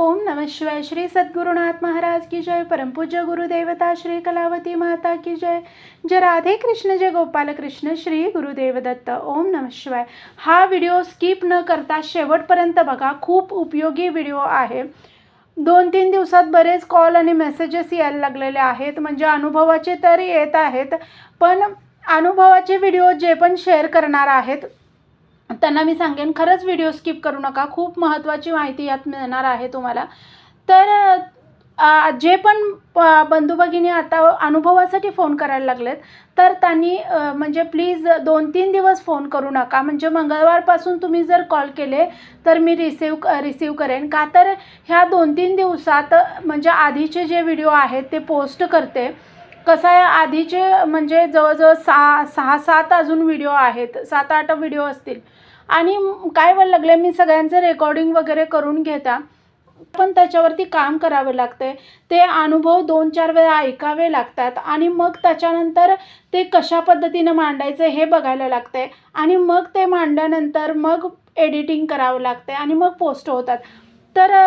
ओम नमः शिवाय। श्री सद्गुरुनाथ महाराज की जय। परमपूज्य गुरुदेवता श्री कलावती माता की जय। जय राधे कृष्ण, जय गोपाल कृष्ण, श्री गुरुदेव दत्त। ओम नमः शिवाय। हा व्हिडिओ स्किप न करता शेवटपर्यंत बघा, खूप उपयोगी व्हिडिओ आहे। 2-3 दिवसात बरेच कॉल आणि मेसेजेस यायला लागलेले आहेत, म्हणजे अनुभवाचे तर येत आहेत, पण अनुभवाचे व्हिडिओ जे पण शेअर करणार आहेत त्यांना मी सांगेन, खरंच व्हिडिओ स्किप करू नका, खूप महत्त्वाची माहिती यात मिळणार आहे तुम्हाला। तर जे पण बंधू भगिनी आता अनुभवासाठी फोन करायला लागलेत, तर त्यांनी म्हणजे प्लीज 2-3 दिवस फोन करू नका। म्हणजे मंगळवारपासून तुम्ही जर कॉल केले तर मी रिसीव करेन का, तर ह्या 2-3 दिवसात म्हणजे आधीचे जे व्हिडिओ आहेत ते पोस्ट करते। कसं आहे, आधीचे म्हणजे जवळजवळ 6-7 अजून व्हिडिओ आहेत, 7-8 व्हिडिओ असतील, आणि काय व्हायला लागले, मी सगळ्यांचं रेकॉर्डिंग वगैरे करून घेता, पण त्याच्यावरती काम करावे लागते। ते अनुभव 2-4 वेळा ऐकावे लागतात आणि मग त्याच्यानंतर ते कशा पद्धतीनं मांडायचं हे बघायला लागते, आणि मग ते मांडल्यानंतर मग एडिटिंग करावं लागते आणि मग पोस्ट होतात। तर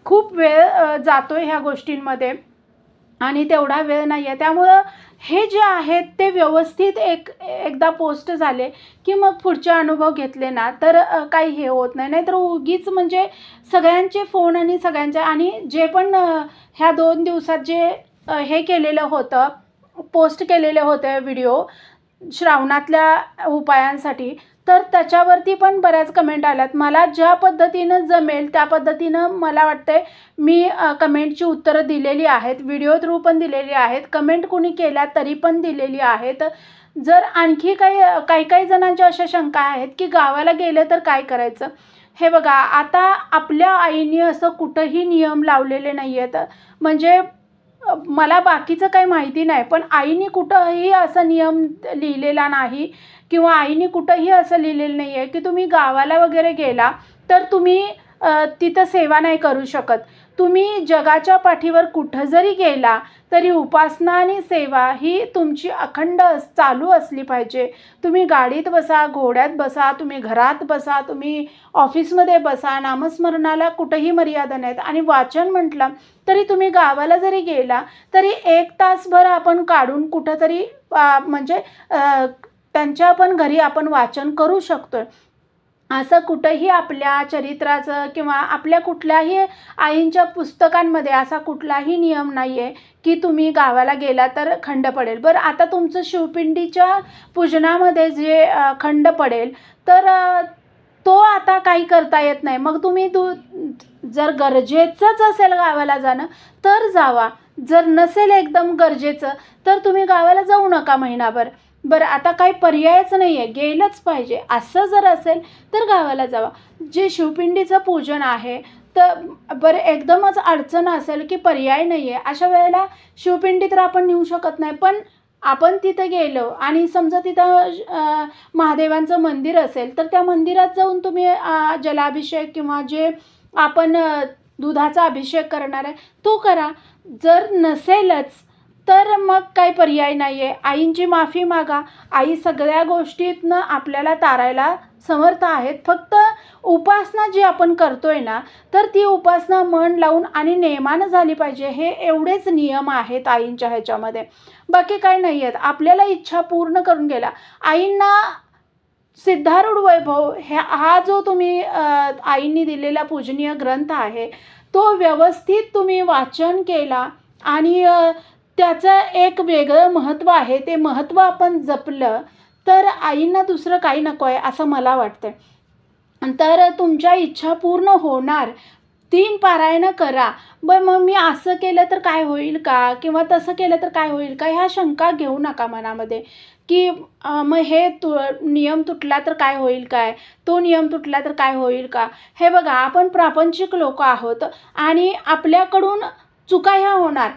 खूप वेळ जातो ह्या गोष्टींमध्ये आणि तेवढा वेळ नाही आहे। त्यामुळं हे जे आहेत ते व्यवस्थित एकदा पोस्ट झाले की मग पुढचे अनुभव घेतले ना तर काही हे होत नाही। नाहीतर उगीच म्हणजे सगळ्यांचे फोन आणि सगळ्यांच्या, आणि जे पण ह्या 2 दिवसात जे हे केलेलं होतं, पोस्ट केलेले होते व्हिडिओ श्रावणातल्या उपायांसाठी, तर त्याच्यावरती पण बऱ्याच कमेंट आल्यात। मला ज्या पद्धतीनं जमेल त्या पद्धतीनं मला वाटते मी कमेंटची उत्तरं दिलेली आहेत, व्हिडिओ थ्रू पण दिलेली आहेत, कमेंट कुणी केल्या तरी पण दिलेली आहेत। जर आणखी काही जणांच्या अशा शंका आहेत की गावाला गेले तर काय करायचं, हे बघा, आता आपल्या आईने असं कुठंही नियम लावलेले नाही आहेत। म्हणजे मला बाकीचं काही माहिती नाही, पण आईने कुठंही असा नियम लिहिलेला नाही, किंवा आईने कुठंही असं लिहिलेलं नाही आहे की तुम्ही गावाला वगैरे गेला तर तुम्ही तिथं सेवा नाही करू शकत। तुम्ही जगाच्या पाठीवर कुठं जरी गेला तरी उपासना आणि सेवा ही तुमची अखंड चालू असली पाहिजे। तुम्ही गाडीत बसा, घोड्यात बसा, तुम्ही घरात बसा, तुम्ही ऑफिसमध्ये बसा, नामस्मरणाला कुठंही मर्यादा नाहीत। आणि वाचन म्हटलं तरी तुम्ही गावाला जरी गेला तरी 1 तासभर आपण काढून कुठंतरी म्हणजे त्यांच्या पण घरी आपण वाचन करू शकतो। असं कुठंही आपल्या चरित्राचं किंवा आपल्या कुठल्याही आईंच्या पुस्तकांमध्ये असा कुठलाही नियम नाही आहे की तुम्ही गावाला गेला तर खंड पडेल। बरं, आता तुमचं शिवपिंडीच्या पूजनामध्ये जे खंड पडेल तर तो आता काही करता येत नाही। मग तुम्ही जर गरजेचंच असेल गावाला जाणं तर जावा, जर नसेल एकदम गरजेचं तर तुम्ही गावाला जाऊ नका महिनाभर। बरं, आता काही पर्यायच नाही आहे, गेलंच पाहिजे असं जर असेल तर गावाला जावा। जे शिवपिंडीचं पूजन आहे तर बरं, एकदमच अडचण असेल की पर्याय नाही आहे, अशा वेळेला शिवपिंडी तर आपण नेऊ शकत नाही, पण आपण तिथं गेलो आणि समजा तिथं महादेवांचं मंदिर असेल तर त्या मंदिरात जाऊन तुम्ही जलाभिषेक किंवा जे आपण दुधाचा अभिषेक करणार आहे तो करा। जर नसेलच तर मग काही पर्याय नाही आहे, आईंची माफी मागा। आई सगळ्या गोष्टीतनं आपल्याला तारायला समर्थ आहेत। फक्त उपासना जी आपण करतोय ना तर ती उपासना मन लावून आणि नेमानं झाली पाहिजे, हे एवढेच नियम आहेत आईंच्या ह्याच्यामध्ये, बाकी काही नाही आहेत। आपल्याला इच्छा पूर्ण करून गेला, आईंना सिद्धारूढ वैभव हा जो तुम्ही आईंनी दिलेला पूजनीय ग्रंथ आहे तो व्यवस्थित तुम्ही वाचन केला आणि त्याचं एक वेगळं महत्त्व आहे, ते महत्त्व आपण जपलं तर आईंना दुसरं काही नको आहे असं मला वाटतं। तर तुमच्या इच्छा पूर्ण होणार। 3 पारायणं करा। बरं, मग मी असं केलं तर काय होईल का, किंवा तसं केलं तर काय होईल का, ह्या शंका घेऊ नका मनामध्ये की मग हे नियम तुटला तर काय होईल काय, तो नियम तुटला तर काय होईल का। हे बघा, आपण प्रापंचिक लोक आहोत आणि आपल्याकडून चुका ह्या होणार।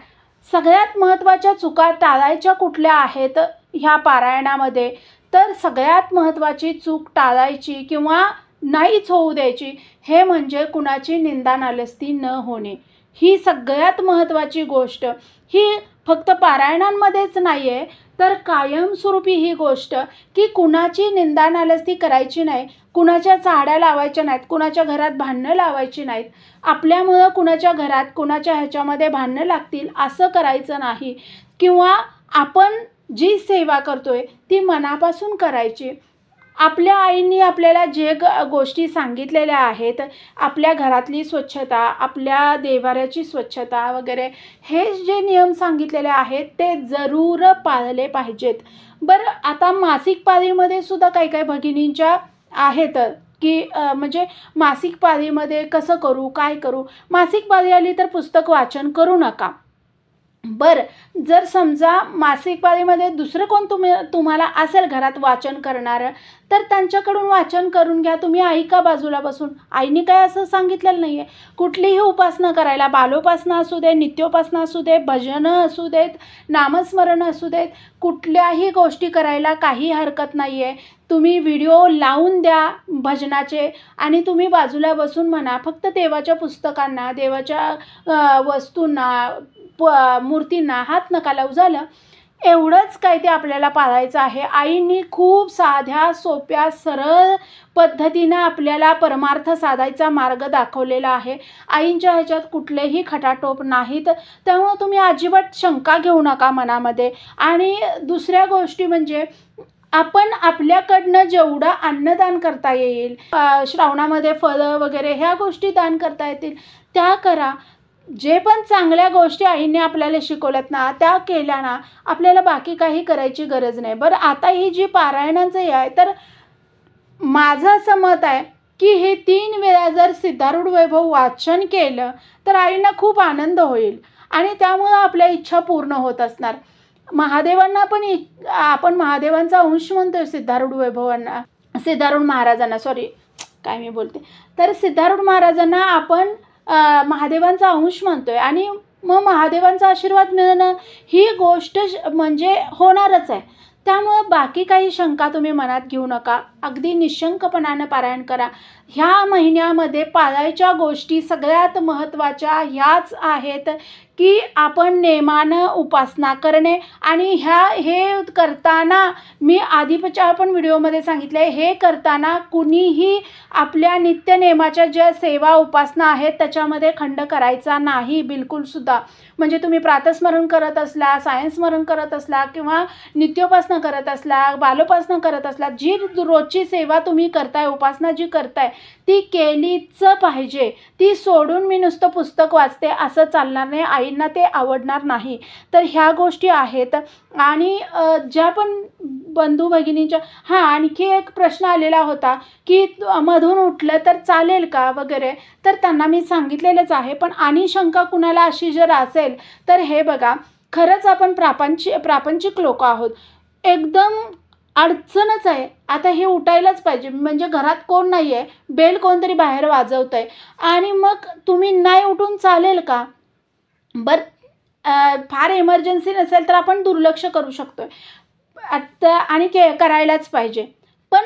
सगळ्यात महत्त्वाच्या चुका टाळायच्या कुठल्या आहेत ह्या पारायणामध्ये, तर सगळ्यात महत्त्वाची चूक टाळायची किंवा नाहीच होऊ द्यायची हे म्हणजे कुणाची निंदा नालस्ती न होणे। ही सगळ्यात महत्त्वाची गोष्ट, ही फक्त पारायणांमध्येच नाही आहे तर कायमस्वरूपी ही गोष्ट की कुणाची निंदा नालस्ती करायची नाही, कुणाच्या चाड्या लावायच्या नाहीत, कुणाच्या घरात भांडणं लावायची नाहीत, आपल्यामुळं कुणाच्या घरात कुणाच्या ह्याच्यामध्ये भांडणं लागतील असं करायचं नाही. किंवा आपण जी सेवा करतोय ती मनापासून करायची. आपल्या आईंनी आपल्याला जे गोष्टी सांगितलेल्या आहेत, आपल्या घरातली स्वच्छता, आपल्या देवाऱ्याची स्वच्छता वगैरे, हे जे नियम सांगितलेले आहेत ते जरूर पाळले पाहिजेत. बरं, आता मासिक पाळीमध्ये सुद्धा काही काही भगिनींच्या आहेत की म्हणजे मासिक पाळीमध्ये कसं करू, काय करू. मासिक पाळी आली तर पुस्तक वाचन करू नका. बरं, जर समजा मासिक पाळीमध्ये दुसरं कोण तुम्हाला असेल घरात वाचन करणारं, तर त्यांच्याकडून वाचन करून घ्या. तुम्ही ऐका बाजूला बसून. आईने काय असं सांगितलेलं नाही आहे. कुठलीही उपासना करायला, बालोपासना असू दे, नित्योपासना असू दे, भजनं असू देत, नामस्मरण असू देत, कुठल्याही गोष्टी करायला काही हरकत नाही आहे. तुम्ही व्हिडिओ लावून द्या भजनाचे आणि तुम्ही बाजूला बसून म्हणा. फक्त देवाच्या पुस्तकांना, देवाच्या वस्तूंना, मूर्तींना हात नका लावू. झालं एवढंच काय ते आपल्याला पाळायचं आहे. आईंनी खूप साध्या सोप्या सरळ पद्धतीनं आपल्याला परमार्थ साधायचा मार्ग दाखवलेला आहे. आईंच्या ह्याच्यात कुठलेही खटाटोप नाहीत. त्यामुळे तुम्ही अजिबात शंका घेऊ नका मनामध्ये. आणि दुसऱ्या गोष्टी म्हणजे आपण आपल्याकडनं जेवढं अन्नदान करता येईल, श्रावणामध्ये फळं वगैरे ह्या गोष्टी दान करता येतील त्या करा. जे पण चांगल्या गोष्टी आईने आपल्याला शिकवल्यात ना, त्या केल्या ना, आपल्याला बाकी काही करायची गरज नाही. बरं, आता ही जी पारायणाचं हे आहे, तर माझं असं मत आहे की हे 3 वेळा जर सिद्धारूढ वैभव वाचन केलं तर आईंना खूप आनंद होईल आणि त्यामुळं आपल्या इच्छा पूर्ण होत असणार. महादेवांना पण आपण महादेवांचा अंश म्हणतोय सिद्धारूढ वैभवांना, सिद्धारूढ महाराजांना, सॉरी काय मी बोलते, तर सिद्धारूढ महाराजांना आपण महादेवांचा अंश म्हणतोय आणि मग महादेवांचा आशीर्वाद मिळणं ही गोष्ट म्हणजे होणारच आहे. त्यामुळं बाकी काही शंका तुम्ही मनात घेऊ नका. अगदी निशंकपणानं पारायण करा. ह्या महिन्यामध्ये पाळायच्या गोष्टी सगळ्यात महत्त्वाच्या ह्याच आहेत की आपण नेमानं उपासना करणे. आणि हे करताना मी आधीच्या पण व्हिडिओमध्ये सांगितलं आहे, हे करताना कुणीही आपल्या नित्यनेमाच्या ज्या सेवा उपासना आहेत त्याच्यामध्ये खंड करायचा नाही बिलकुलसुद्धा. म्हणजे तुम्ही प्रातस्मरण करत असला, सायंस्मरण करत असला किंवा नित्योपासना करत असला, बालोपासना करत असला, जी रोजची सेवा तुम्ही करताय, उपासना जी करताय ती केलीच पाहिजे. ती सोडून मी नुसतं पुस्तक वाचते असं चालणार नाही. आईंना ते आवडणार नाही. तर ह्या गोष्टी आहेत. आणि ज्या पण बंधू भगिनींच्या आणखी एक प्रश्न आलेला होता की मधून उठलं तर चालेल का वगैरे, तर त्यांना मी सांगितलेलंच आहे. पण आणि शंका कुणाला अशी जर असेल तर हे बघा, खरंच आपण प्रापंचिक लोक आहोत. एकदम अडचणच आहे. आता हे उठायलाच पाहिजे, म्हणजे घरात कोण नाही आहे, बेल कोणतरी बाहेर वाजवत आहे आणि मग तुम्ही नाही उठून चालेल का? बरं, फार इमर्जन्सी नसेल तर आपण दुर्लक्ष करू शकतो आता आणि करायलाच पाहिजे. पण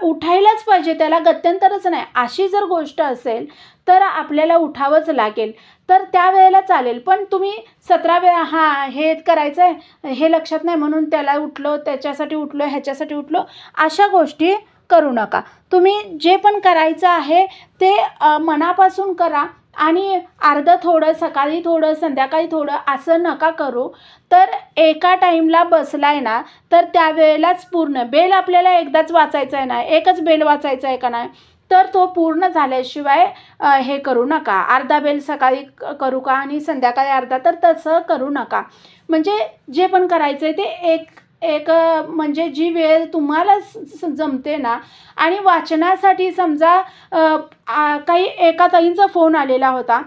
उठायलाच पाहिजे, त्याला गत्यंतरच नाही. अशी जर गोष्ट असेल तर आपल्याला उठावंच लागेल, तर त्यावेळेला चालेल. पण तुम्ही 17 वेळा हे करायचं आहे, हे लक्षात नाही म्हणून त्याला उठलो, त्याच्यासाठी उठलो, ह्याच्यासाठी उठलो, अशा गोष्टी करू नका. तुम्ही जे पण करायचं आहे ते मनापासून करा. आणि अर्धं थोडं सकाळी, थोडं संध्याकाळी, थोडं असं नका करू. तर एका टाईमला बसलाय ना तर त्यावेळेलाच पूर्ण बेल आपल्याला एकदाच वाचायचं आहे ना, एकच बेल वाचायचं आहे का नाही, तर तो पूर्ण झाल्याशिवाय हे करू नका. अर्धा बेल सकाळी करू का आणि संध्याकाळी अर्धा, तर तसं करू नका. म्हणजे जे पण करायचं आहे ते एक म्हणजे जी वेळ तुम्हाला जमते ना. आणि वाचनासाठी समजा काही एका ताईंचा फोन आलेला होता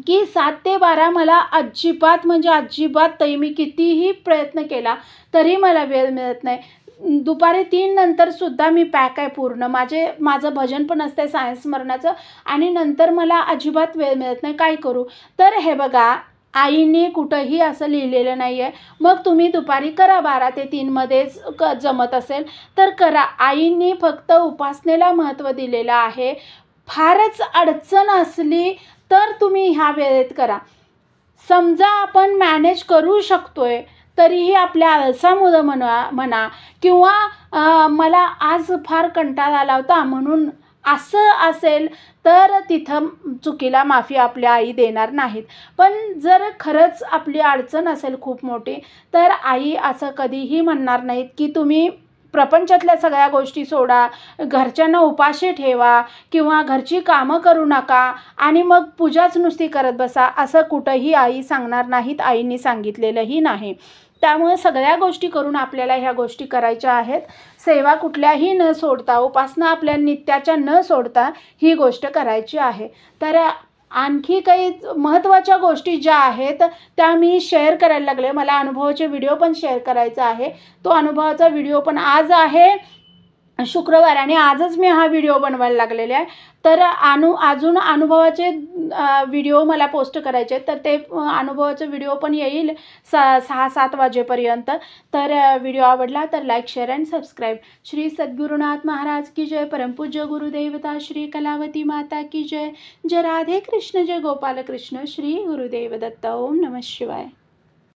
की 7 ते 12 मला अजिबात म्हणजे अजिबात ताई, मी कितीही प्रयत्न केला तरी मला वेळ मिळत नाही. दुपारी 3 नंतरसुद्धा मी पॅक आहे पूर्ण. माझं भजन पण असतं सायन्स स्मरणाचं आणि नंतर मला अजिबात वेळ मिळत नाही, काय करू? तर हे बघा, आईने कुठंही असं लिहिलेलं नाही आहे. मग तुम्ही दुपारी करा 12 ते 3मध्येच जमत असेल तर करा. आईने फक्त उपासनेला महत्त्व दिलेलं आहे. फारच अडचण असली तर तुम्ही ह्या वेळेत करा. समजा आपण मॅनेज करू शकतोय तरीही आपल्या आळसामुळं म्हणा किंवा मला आज फार कंटाळा आला होता म्हणून असं असेल तर तिथं चुकीला माफी आपल्या आई देणार नाहीत. पण जर खरंच आपली अडचण असेल खूप मोठी तर आई असं कधीही म्हणणार नाहीत की तुम्ही प्रपंचातल्या सगळ्या गोष्टी सोडा, घरच्यांना उपाशी ठेवा किंवा घरची कामं करू नका आणि मग पूजाच नुसती करत बसा, असं कुठंही आई सांगणार नाहीत. आईंनी सांगितलेलंही नाही. त्यामुळे सगळ्या गोष्टी करून आपल्याला ह्या गोष्टी करायच्या आहेत. सेवा कुठल्याही न सोडता, उपासना आपल्या नित्याच्या न सोडता ही गोष्ट करायची आहे. तर आणखी काही महत्त्वाच्या गोष्टी ज्या आहेत त्या मी शेअर करायला लागले. मला अनुभवाचे व्हिडिओ पण शेअर करायचा आहे. तो अनुभवाचा व्हिडिओ पण आज आहे शुक्रवार आणि आजच मी हा व्हिडिओ बनवायला लागलेला आहे. तर अजून अनुभवाचे व्हिडिओ मला पोस्ट करायचे आहेत. तर ते अनुभवाचा व्हिडिओ पण येईल 6-7 वाजेपर्यंत. तर व्हिडिओ आवडला तर like, share and subscribe. Shri Sadgurunath Maharaj की जय. परमपूज्य गुरुदेवता श्री कलावती माता की जय. जय राधे कृष्ण, जय गोपाल कृष्ण. श्री गुरुदेव दत्त. ओम नमः शिवाय.